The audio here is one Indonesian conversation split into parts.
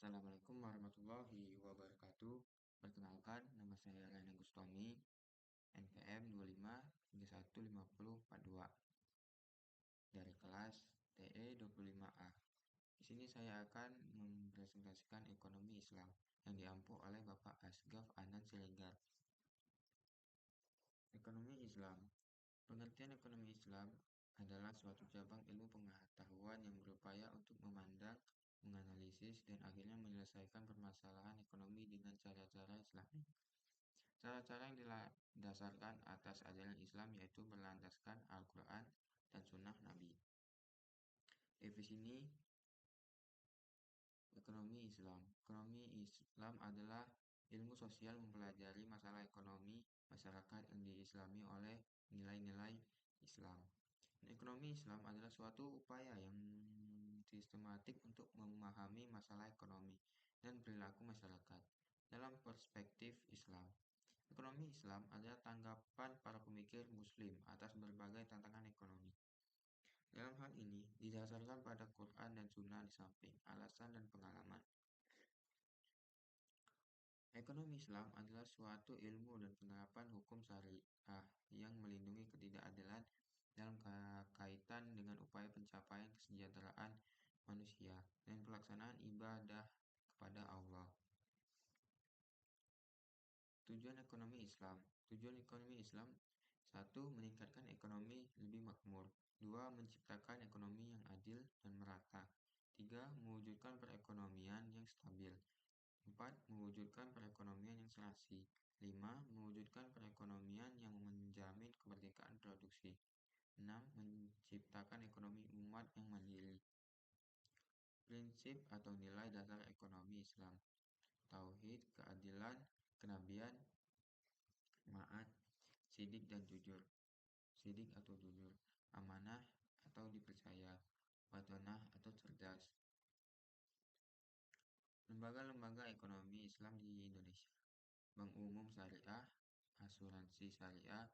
Assalamualaikum warahmatullahi wabarakatuh. Perkenalkan, nama saya Rana Gustami, NPM 25315042 dari kelas TE 25A. Di sini saya akan mempresentasikan ekonomi Islam yang diampu oleh Bapak Asgaf Anan Siregar. Ekonomi Islam. Pengertian ekonomi Islam adalah suatu cabang ilmu pengetahuan yang berupaya untuk memandang, menganalisis, dan akhirnya menyelesaikan permasalahan ekonomi dengan cara-cara Islami. Cara-cara yang didasarkan atas ajaran Islam yaitu berlandaskan Al-Quran dan Sunnah Nabi. Definisi ekonomi Islam. Ekonomi Islam adalah ilmu sosial mempelajari masalah ekonomi masyarakat yang diislami oleh nilai-nilai Islam. Ekonomi Islam adalah suatu upaya yang sistematik untuk memahami masalah ekonomi dan perilaku masyarakat dalam perspektif Islam. Ekonomi Islam adalah tanggapan para pemikir Muslim atas berbagai tantangan ekonomi. Dalam hal ini, didasarkan pada Quran dan Sunnah di samping alasan dan pengalaman. Ekonomi Islam adalah suatu ilmu dan penerapan hukum syariah yang melindungi ketidakadilan dalam kaitan dengan upaya pencapaian kesejahteraan manusia dan pelaksanaan ibadah kepada Allah. Tujuan ekonomi Islam. Tujuan ekonomi Islam 1. Meningkatkan ekonomi lebih makmur. 2. Menciptakan ekonomi yang adil dan merata. 3. Mewujudkan perekonomian yang stabil. 4. Mewujudkan perekonomian yang serasi. 5. Mewujudkan perekonomian yang menjamin kemerdekaan produksi. 6. Menciptakan ekonomi umat yang mandiri. Prinsip atau nilai dasar ekonomi Islam. Tauhid, keadilan, kenabian, maat, sidik dan jujur. Sidik atau jujur, amanah atau dipercaya, batonah atau cerdas. Lembaga-lembaga ekonomi Islam di Indonesia. Bank Umum Syariah, Asuransi Syariah,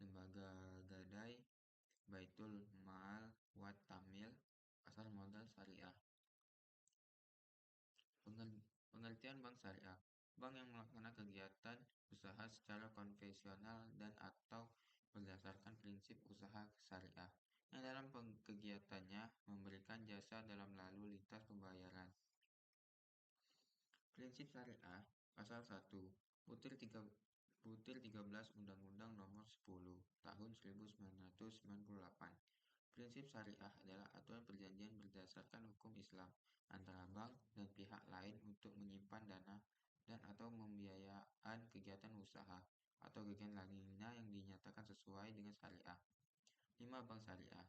Lembaga Gadai, Baitul Mal Wat Tamil, Pasar Modal Syariah. Pengertian bank syariah. Bank yang melaksanakan kegiatan usaha secara konvensional dan atau berdasarkan prinsip usaha syariah, yang dalam kegiatannya memberikan jasa dalam lalu lintas pembayaran. Prinsip syariah, pasal 1, Butir 13 Undang-Undang Nomor 10 Tahun 1998. Prinsip syariah adalah aturan perjanjian berdasarkan hukum Islam antara bank dan pihak lain untuk menyimpan dana dan atau membiayaan kegiatan usaha atau kegiatan lainnya yang dinyatakan sesuai dengan syariah. 5. Bank syariah.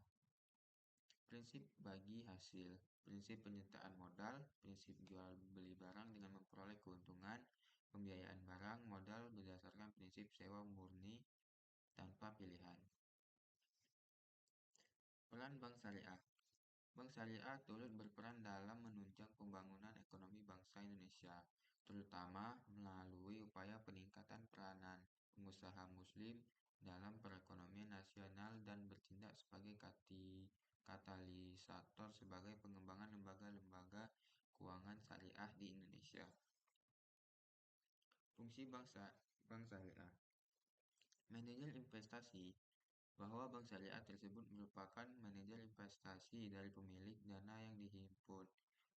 Prinsip bagi hasil, prinsip penyertaan modal, prinsip jual beli barang dengan memperoleh keuntungan, pembiayaan barang modal berdasarkan prinsip sewa murni tanpa pilihan. Peran bank syariah. Bank syariah turut berperan dalam menunjang pembangunan ekonomi bangsa Indonesia, terutama melalui upaya peningkatan peranan pengusaha muslim dalam perekonomian nasional dan bertindak sebagai katalisator sebagai pengembangan lembaga-lembaga keuangan syariah di Indonesia. Fungsi bank syariah. Manajer investasi. Bahwa bank syariah tersebut merupakan manajer investasi dari pemilik dana yang dihimpun.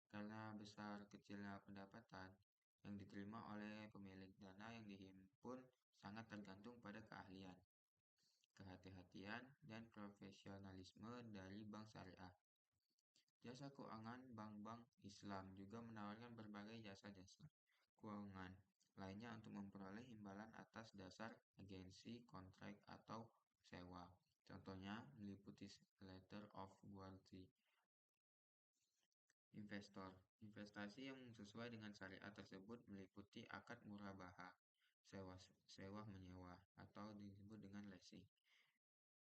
Karena besar kecilnya pendapatan yang diterima oleh pemilik dana yang dihimpun sangat tergantung pada keahlian, kehati-hatian, dan profesionalisme dari bank syariah. Jasa keuangan bank-bank Islam juga menawarkan berbagai jasa-jasa keuangan lainnya untuk memperoleh imbalan atas dasar agensi, kontrak, atau sewa. Contohnya meliputi letter of guarantee. Investor. Investasi yang sesuai dengan syariat tersebut meliputi akad murabaha, sewa menyewa, atau disebut dengan leasing.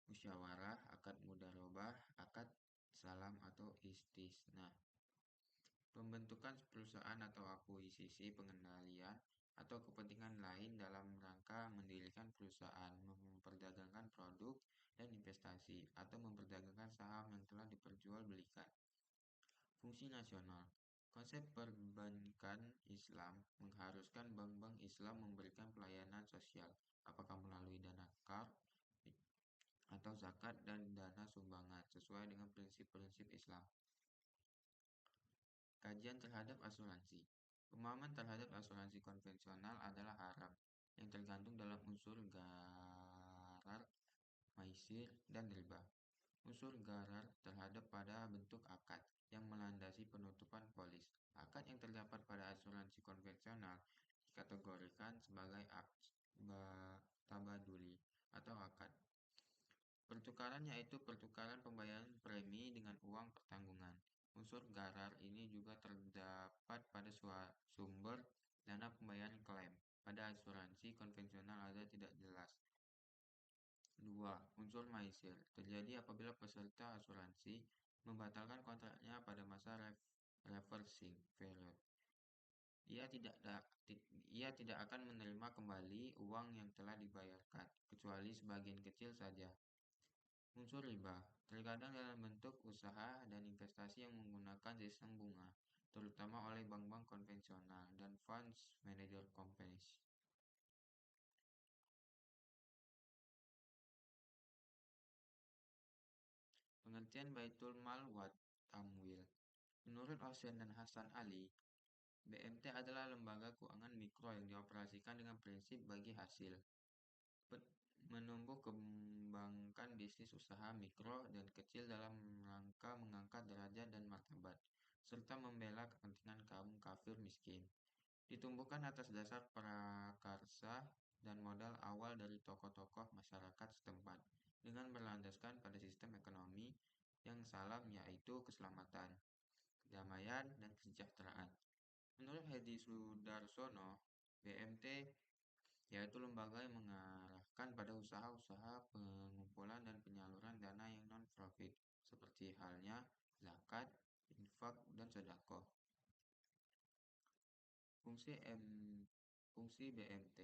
Musyawarah, akad mudharabah, akad salam atau istisna. Pembentukan perusahaan atau akuisisi pengendalian atau kepentingan lain dalam rangka mendirikan perusahaan, memperdagangkan produk dan investasi, atau memperdagangkan saham yang telah diperjualbelikan. Fungsi nasional. Konsep perbankan Islam mengharuskan bank-bank Islam memberikan pelayanan sosial, apakah melalui dana kar atau zakat dan dana sumbangan, sesuai dengan prinsip-prinsip Islam. Kajian terhadap asuransi. Pemahaman terhadap asuransi konvensional adalah haram, yang tergantung dalam unsur garar, maisir, dan riba. Unsur garar terhadap pada bentuk akad yang melandasi penutupan polis. Akad yang terdapat pada asuransi konvensional dikategorikan sebagai tabaduli atau akad. Pertukaran yaitu pertukaran pembayaran premi dengan uang pertanggungan. Unsur garar ini juga terdapat pada sumber dana pembayaran klaim. Pada asuransi konvensional ada tidak jelas. 2. Unsur maisir terjadi apabila peserta asuransi membatalkan kontraknya pada masa reversing period. Ia tidak akan menerima kembali uang yang telah dibayarkan, kecuali sebagian kecil saja. Unsur riba terkadang dalam bentuk usaha dan investasi yang menggunakan sistem bunga, terutama oleh bank-bank konvensional dan funds manager companies. Pengertian Baitul Mal wa Tamwil. Menurut Hussein dan Hasan Ali, BMT adalah lembaga keuangan mikro yang dioperasikan dengan prinsip bagi hasil, menumbuh kembangkan bisnis usaha mikro dan kecil dalam rangka mengangkat derajat dan martabat, serta membela kepentingan kaum kafir miskin. Ditumbuhkan atas dasar prakarsa dan modal awal dari tokoh-tokoh masyarakat setempat, dengan berlandaskan pada sistem ekonomi yang salam yaitu keselamatan, kedamaian, dan kesejahteraan. Menurut Hedi Sudarsono, BMT yaitu lembaga yang mengarahkan pada usaha-usaha pengumpulan dan penyaluran dana yang non-profit, seperti halnya zakat, infak, dan sedekah. Fungsi BMT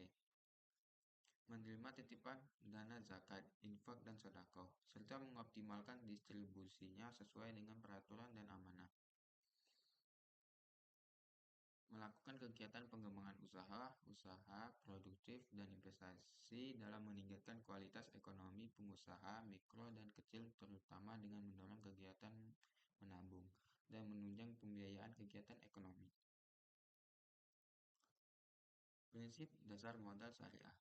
menerima titipan dana zakat, infak, dan sedekah, serta mengoptimalkan distribusinya sesuai dengan peraturan dan amanah. Melakukan kegiatan pengembangan usaha, usaha produktif, dan investasi dalam meningkatkan kualitas ekonomi pengusaha mikro dan kecil, terutama dengan mendorong kegiatan menabung dan menunjang pembiayaan kegiatan ekonomi. Prinsip dasar modal syariah.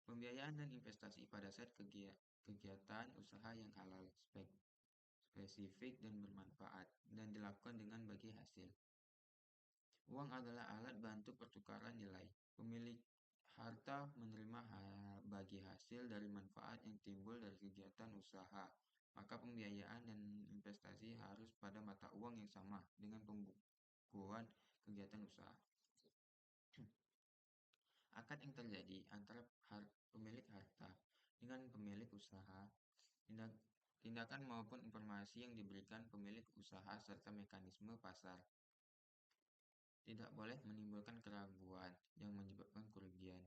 Pembiayaan dan investasi pada saat kegiatan usaha yang halal, spesifik, dan bermanfaat, dan dilakukan dengan bagi hasil. Uang adalah alat bantu pertukaran nilai. Pemilik harta menerima bagi hasil dari manfaat yang timbul dari kegiatan usaha. Maka pembiayaan dan investasi harus pada mata uang yang sama dengan pembukuan kegiatan usaha. Akad yang terjadi antara pemilik harta dengan pemilik usaha, tindakan maupun informasi yang diberikan pemilik usaha serta mekanisme pasar tidak boleh menimbulkan keraguan yang menyebabkan kerugian.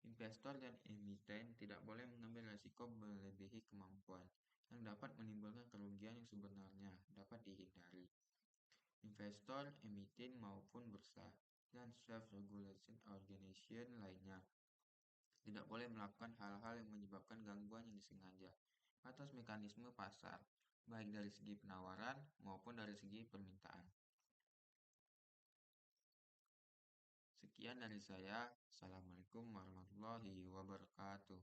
Investor dan emiten tidak boleh mengambil risiko melebihi kemampuan yang dapat menimbulkan kerugian yang sebenarnya dapat dihindari. Investor, emiten maupun bursa dan self-regulation organization lainnya tidak boleh melakukan hal-hal yang menyebabkan gangguan yang disengaja atas mekanisme pasar, baik dari segi penawaran maupun dari segi permintaan. Sekian dari saya. Assalamualaikum warahmatullahi wabarakatuh.